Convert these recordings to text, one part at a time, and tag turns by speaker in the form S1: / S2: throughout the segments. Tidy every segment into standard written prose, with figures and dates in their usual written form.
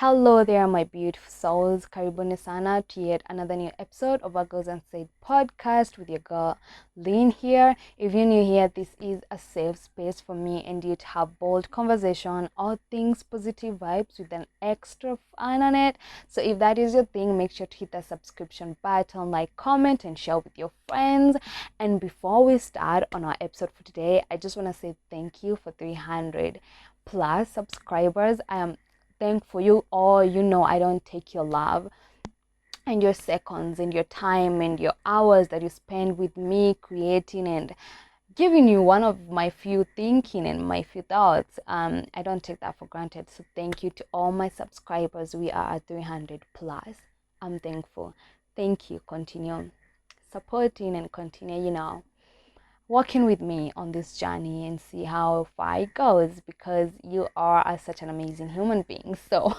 S1: Hello there, my beautiful souls. Karibuni sana to yet another new episode of our Girls Unsaid podcast with your girl Lynn here. If you're new here, this is a safe space for me and you to have bold conversation, all things positive vibes with an extra fun on it. So if that is your thing, make sure to hit the subscription button, like, comment, and share with your friends. And before we start on our episode for today, I just want to say thank you for 300 plus subscribers. I am thankful you all. I don't take your love and your seconds and your time and your hours that you spend with me creating and giving you one of my few thinking and my few thoughts. I don't take that for granted. So thank you to all my subscribers. We are at 300 plus. I'm thankful. Thank you. Continue supporting and continue walking with me on this journey and see how far it goes, because you are such an amazing human being. So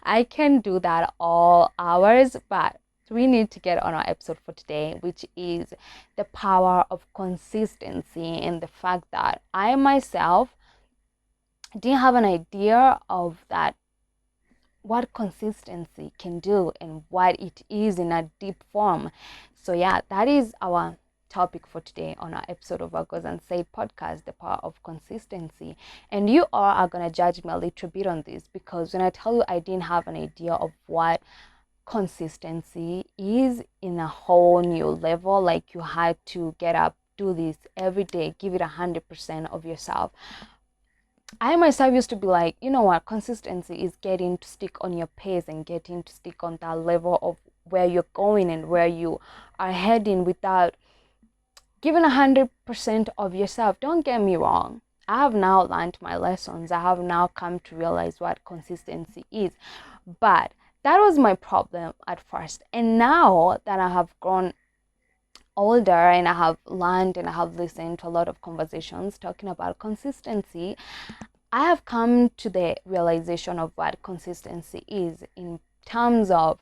S1: I can do that all hours, but we need to get on our episode for today, which is the power of consistency and the fact that I myself didn't have an idea of that, what consistency can do and what it is in a deep form. So yeah, that is our topic for today on our episode of our Goes Unsaid podcast, the power of consistency. And you all are going to judge me a little bit on this, because when I tell you I didn't have an idea of what consistency is in a whole new level, like you had to get up, do this every day, give it 100% of yourself. I myself used to be like, you know what, consistency is getting to stick on your pace and getting to stick on that level of where you're going and where you are heading without giving 100% of yourself. Don't get me wrong. I have now learned my lessons. I have now come to realize what consistency is. But that was my problem at first. And now that I have grown older and I have learned and I have listened to a lot of conversations talking about consistency, I have come to the realization of what consistency is in terms of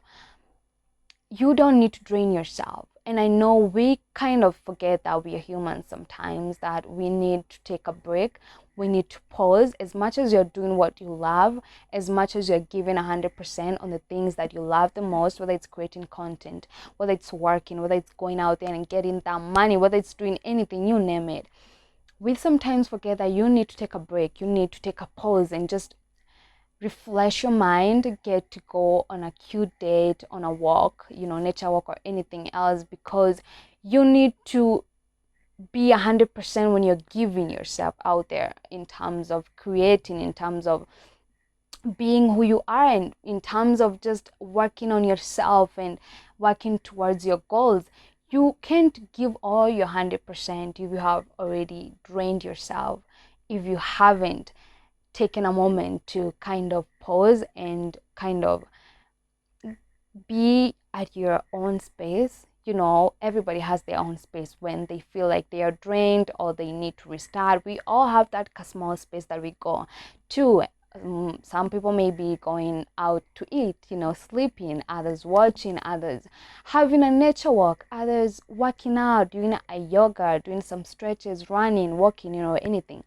S1: you don't need to drain yourself. And I know we kind of forget that we are humans sometimes, that we need to take a break. We need to pause. As much as you're doing what you love, as much as you're giving 100% on the things that you love the most, whether it's creating content, whether it's working, whether it's going out there and getting that money, whether it's doing anything, you name it. We sometimes forget that you need to take a break. You need to take a pause and just refresh your mind, get to go on a cute date, on a walk, nature walk or anything else, because you need to be 100% when you're giving yourself out there, in terms of creating, in terms of being who you are, and in terms of just working on yourself and working towards your goals. You can't give all your 100% if you have already drained yourself, if you haven't taken a moment to kind of pause and kind of be at your own space. Everybody has their own space when they feel like they are drained or they need to restart. We all have that small space that we go to. Some people may be going out to eat, sleeping, others watching, others having a nature walk, others working out, doing a yoga, doing some stretches, running, walking, anything.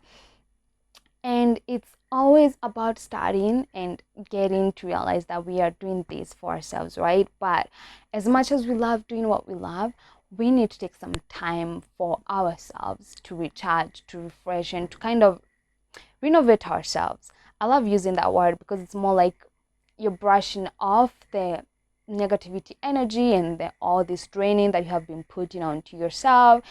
S1: And it's always about starting and getting to realize that we are doing this for ourselves, right? But as much as we love doing what we love, we need to take some time for ourselves to recharge, to refresh, and to kind of renovate ourselves. I love using that word because it's more like you're brushing off the negativity energy and all this draining that you have been putting onto yourself,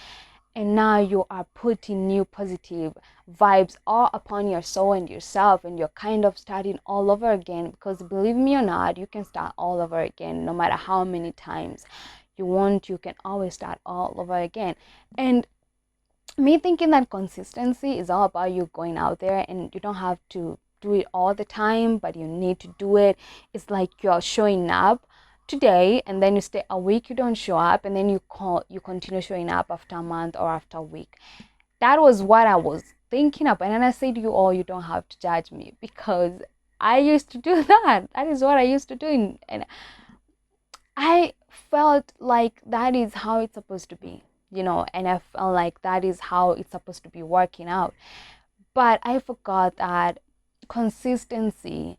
S1: and now you are putting new positive vibes all upon your soul and yourself, and you're kind of starting all over again. Because believe me or not, you can start all over again no matter how many times you want. You can always start all over again. And me thinking that consistency is all about you going out there, and you don't have to do it all the time, but you need to do it. It's like you're showing up today and then you stay a week, you don't show up, and then you continue showing up after a month or after a week. That was what I was thinking of. And then I said to you all, you don't have to judge me, because I used to do that. That is what I used to do, and I felt like that is how it's supposed to be, and I felt like that is how it's supposed to be working out. But I forgot that consistency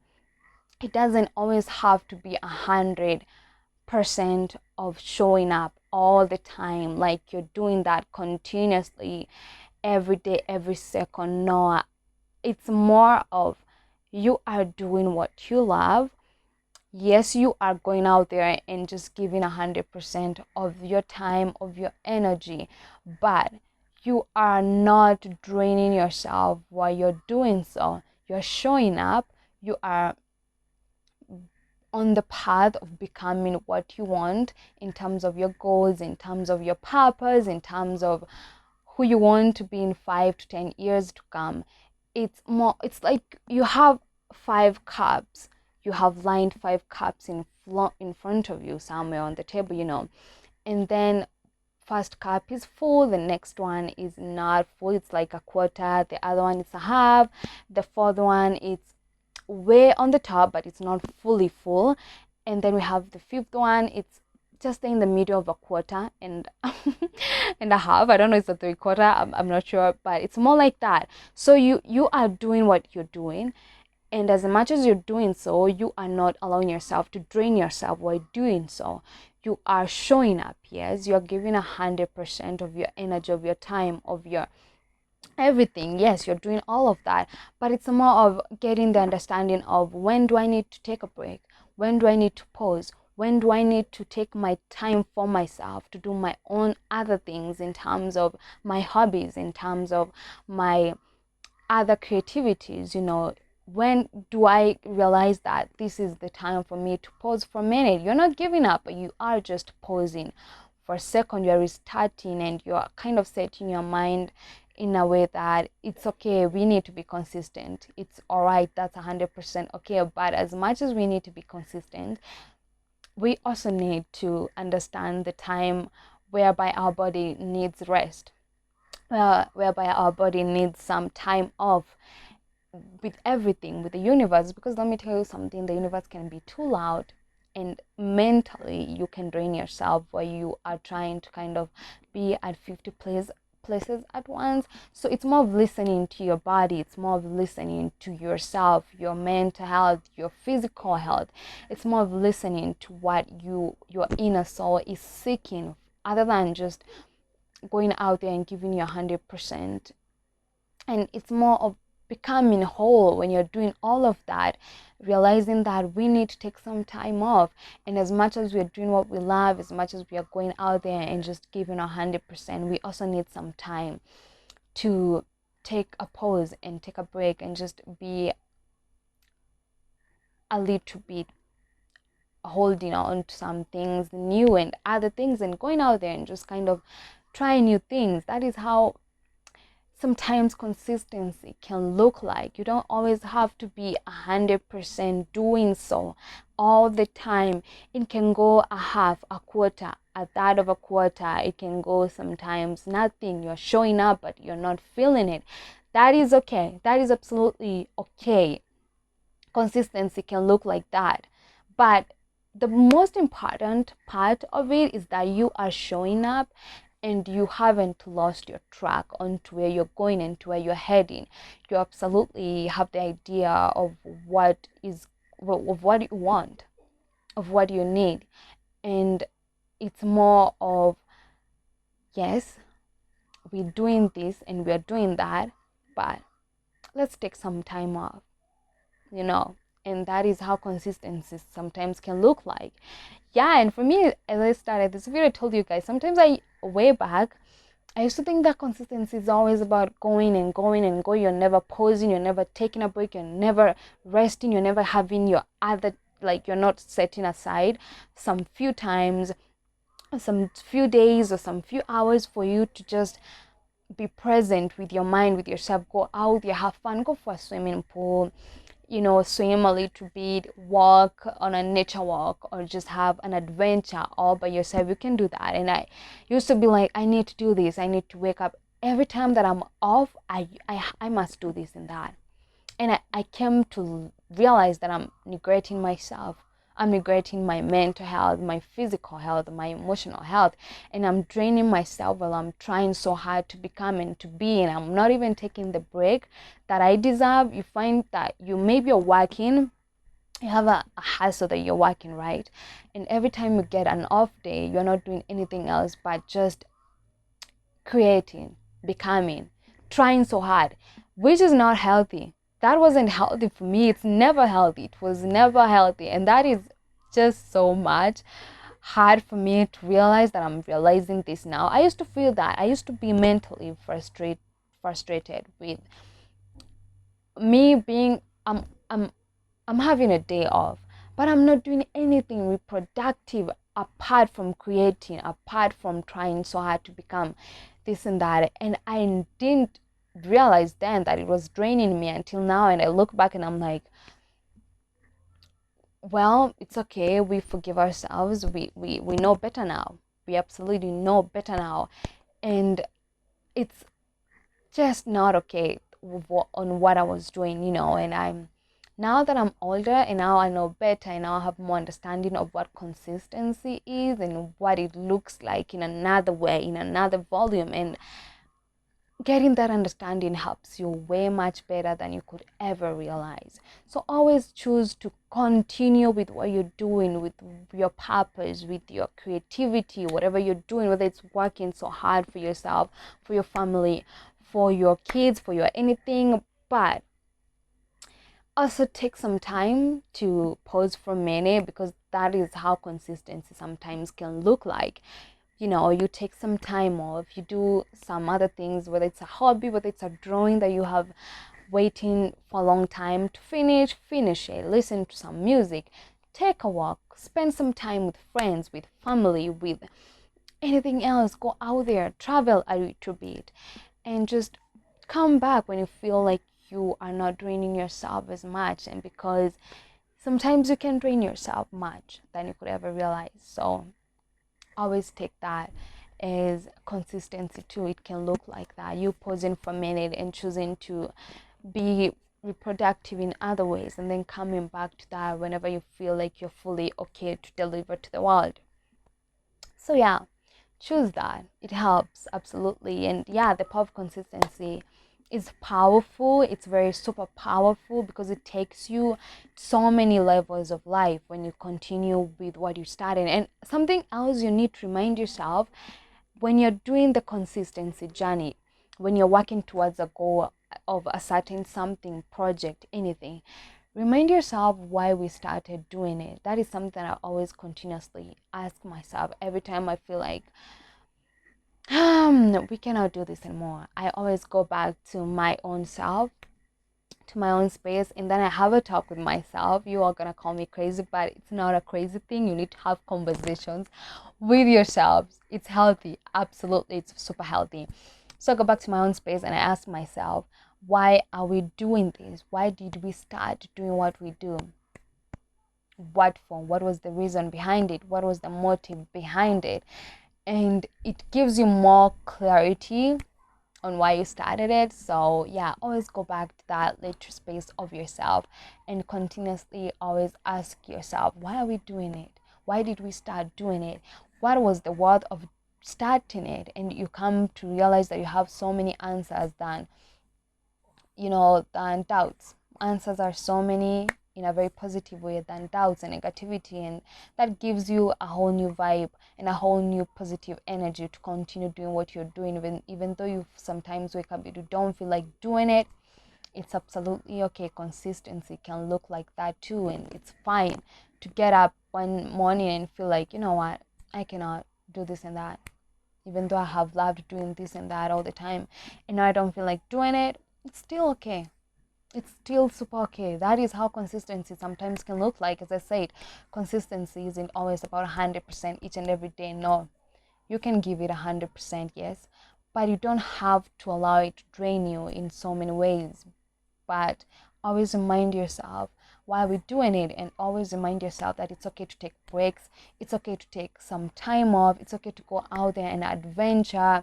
S1: it doesn't always have to be 100% of showing up all the time, like you're doing that continuously every day, every second. No, it's more of you are doing what you love. Yes, you are going out there and just giving 100% of your time, of your energy, but you are not draining yourself while you're doing so. You're showing up, you are on the path of becoming what you want in terms of your goals, in terms of your purpose, in terms of who you want to be in 5 to 10 years to come. It's like you have 5 cups. You have lined 5 cups in front of you somewhere on the table, and then first cup is full, the next one is not full, it's like a quarter, the other one is a half, the fourth one is way on the top but it's not fully full, and then we have the fifth one, it's just in the middle of a quarter and and a half. I don't know, it's a 3/4, I'm not sure, but it's more like that. So you are doing what you're doing, and as much as you're doing so, you are not allowing yourself to drain yourself while doing so. You are showing up. Yes, you're giving 100% of your energy, of your time, of your everything. Yes, you're doing all of that, but it's more of getting the understanding of when do I need to take a break, when do I need to pause, when do I need to take my time for myself to do my own other things, in terms of my hobbies, in terms of my other creativities. When do I realize that this is the time for me to pause for a minute? You're not giving up, but you are just pausing for a second. You're restarting, and you're kind of setting your mind in a way that it's okay, we need to be consistent. It's all right, that's 100% okay. But as much as we need to be consistent, we also need to understand the time whereby our body needs rest, whereby our body needs some time off with everything, with the universe. Because let me tell you something, the universe can be too loud, and mentally you can drain yourself while you are trying to kind of be at 50 places at once. So it's more of listening to your body, it's more of listening to yourself, your mental health, your physical health. It's more of listening to what your inner soul is seeking, other than just going out there and giving you 100%. And it's more of becoming whole when you're doing all of that, realizing that we need to take some time off. And as much as we're doing what we love, as much as we are going out there and just giving 100%, we also need some time to take a pause and take a break and just be a little bit holding on to some things new and other things, and going out there and just kind of trying new things. That is how sometimes consistency can look like. You don't always have to be 100% doing so all the time. It can go a half, a quarter, a third of a quarter. It can go sometimes nothing. You're showing up but you're not feeling it. That is okay. That is absolutely okay. Consistency can look like that. But the most important part of it is that you are showing up and you haven't lost your track onto where you're going and to where you're heading. You absolutely have the idea of what you want, of what you need. And it's more of, yes, we're doing this and we're doing that, but let's take some time off, and that is how consistency sometimes can look like. Yeah, and for me, as I started this video, I told you guys, sometimes way back, I used to think that consistency is always about going and going and going. You're never pausing, you're never taking a break, you're never resting, you're never having your other, like you're not setting aside some few times, some few days or some few hours for you to just be present with your mind, with yourself. Go out there, have fun, go for a swimming pool, swim a little bit, walk on a nature walk, or just have an adventure all by yourself. You can do that. And I used to be like, I need to do this, I need to wake up every time that I'm off, I must do this and that. And I came to realize that I'm neglecting myself. I'm neglecting my mental health, my physical health, my emotional health, and I'm draining myself while I'm trying so hard to become and to be, and I'm not even taking the break that I deserve. You find that maybe you're working you have a hustle that you're working, right? And every time you get an off day, you're not doing anything else but just creating, becoming, trying so hard, which is not healthy. That wasn't healthy for me. It's never healthy. It was never healthy. And that is just so much hard for me to realize that I'm realizing this now. I used to feel that. I used to be mentally frustrated with me being I'm having a day off, but I'm not doing anything reproductive apart from creating, apart from trying so hard to become this and that. And I didn't realize then that it was draining me until now. And I look back and I'm like, well, it's okay. We forgive ourselves. We know better now. We absolutely know better now. And it's just not okay on what I was doing, and I'm now that I'm older and now I know better and now I have more understanding of what consistency is and what it looks like in another way, in another volume. And getting that understanding helps you way much better than you could ever realize. So always choose to continue with what you're doing, with your purpose, with your creativity, whatever you're doing, whether it's working so hard for yourself, for your family, for your kids, for your anything. But also take some time to pause for a minute, because that is how consistency sometimes can look like. You take some time off, you do some other things, whether it's a hobby, whether it's a drawing that you have waiting for a long time to finish it, listen to some music, take a walk, spend some time with friends, with family, with anything else, go out there, travel a little bit, and just come back when you feel like you are not draining yourself as much. And because sometimes you can drain yourself much than you could ever realize. So always take that as consistency too. It can look like that, you pausing for a minute and choosing to be reproductive in other ways, and then coming back to that whenever you feel like you're fully okay to deliver to the world. So yeah, choose that. It helps absolutely. And yeah, the power of consistency is powerful. It's very super powerful because it takes you so many levels of life when you continue with what you started. And something else you need to remind yourself when you're doing the consistency journey, when you're working towards a goal of a certain something, project, anything, remind yourself why we started doing it. That is something I always continuously ask myself every time I feel like we cannot do this anymore. I always go back to my own self, to my own space, and then I have a talk with myself. You are gonna call me crazy, but it's not a crazy thing. You need to have conversations with yourselves. It's healthy, absolutely, it's super healthy. So I go back to my own space and I ask myself, why are we doing this? Why did we start doing what we do? What for? What was the reason behind it? What was the motive behind it? And it gives you more clarity on why you started it. So yeah, always go back to that little space of yourself and continuously always ask yourself, why are we doing it? Why did we start doing it? What was the worth of starting it? And you come to realize that you have so many answers than doubts. Answers are so many in a very positive way than doubts and negativity, and that gives you a whole new vibe and a whole new positive energy to continue doing what you're doing, even though you sometimes wake up you don't feel like doing it. It's absolutely okay. Consistency can look like that too, and it's fine to get up one morning and feel like, you know what, I cannot do this and that, even though I have loved doing this and that all the time, and now I don't feel like doing it. It's still okay. It's still super okay. That is how consistency sometimes can look like. As I said, consistency isn't always about 100% each and every day. No, you can give it 100%, yes, but you don't have to allow it to drain you in so many ways. But always remind yourself why we're doing it, and always remind yourself that it's okay to take breaks, it's okay to take some time off, it's okay to go out there and adventure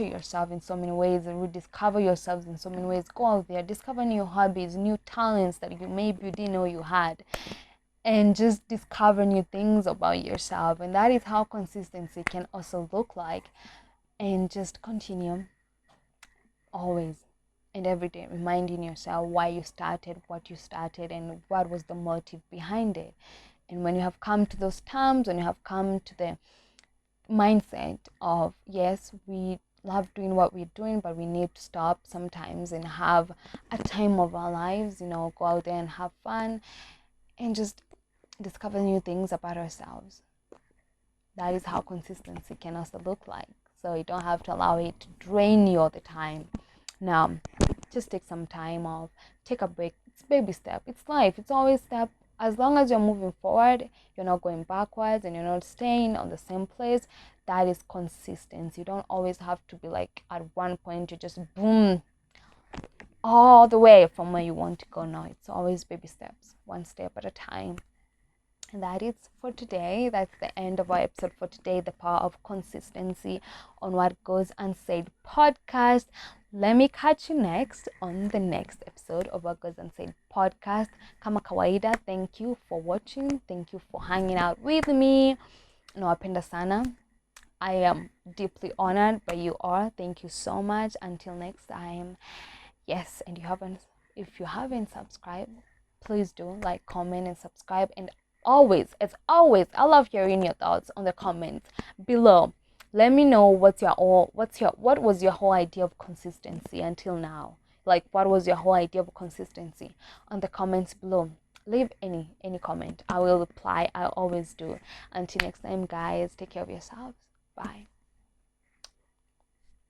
S1: yourself in so many ways and rediscover yourselves in so many ways. Go out there, discover new hobbies, new talents that you didn't know you had, and just discover new things about yourself. And that is how consistency can also look like. And just continue always. and every day reminding yourself why you started, what you started, and what was the motive behind it. And when you have come to those terms, when you have come to the mindset of, yes, we love doing what we're doing, but we need to stop sometimes and have a time of our lives, go out there and have fun and just discover new things about ourselves. That is how consistency can also look like. So you don't have to allow it to drain you all the time. Now, just take some time off, take a break. It's baby step. It's life. It's always step. As long as you're moving forward, you're not going backwards and you're not staying on the same place. That is consistency. You don't always have to be like at one point you just boom all the way from where you want to go. No, it's always baby steps, one step at a time. And that is for today. That's the end of our episode for today. The power of consistency on What Goes Unsaid podcast. Let me catch you next on the next episode of What Goes Unsaid podcast. Kama kawaida, thank you for watching. Thank you for hanging out with me. Nawapenda sana. I am deeply honored by you all. Thank you so much. Until next time. Yes, and if you haven't subscribed, please do like, comment, and subscribe. And as always, I love hearing your thoughts on the comments below. Let me know what was your whole idea of consistency until now. Like, what was your whole idea of consistency on the comments below? Leave any comment. I will reply. I always do. Until next time, guys, take care of yourselves. Bye.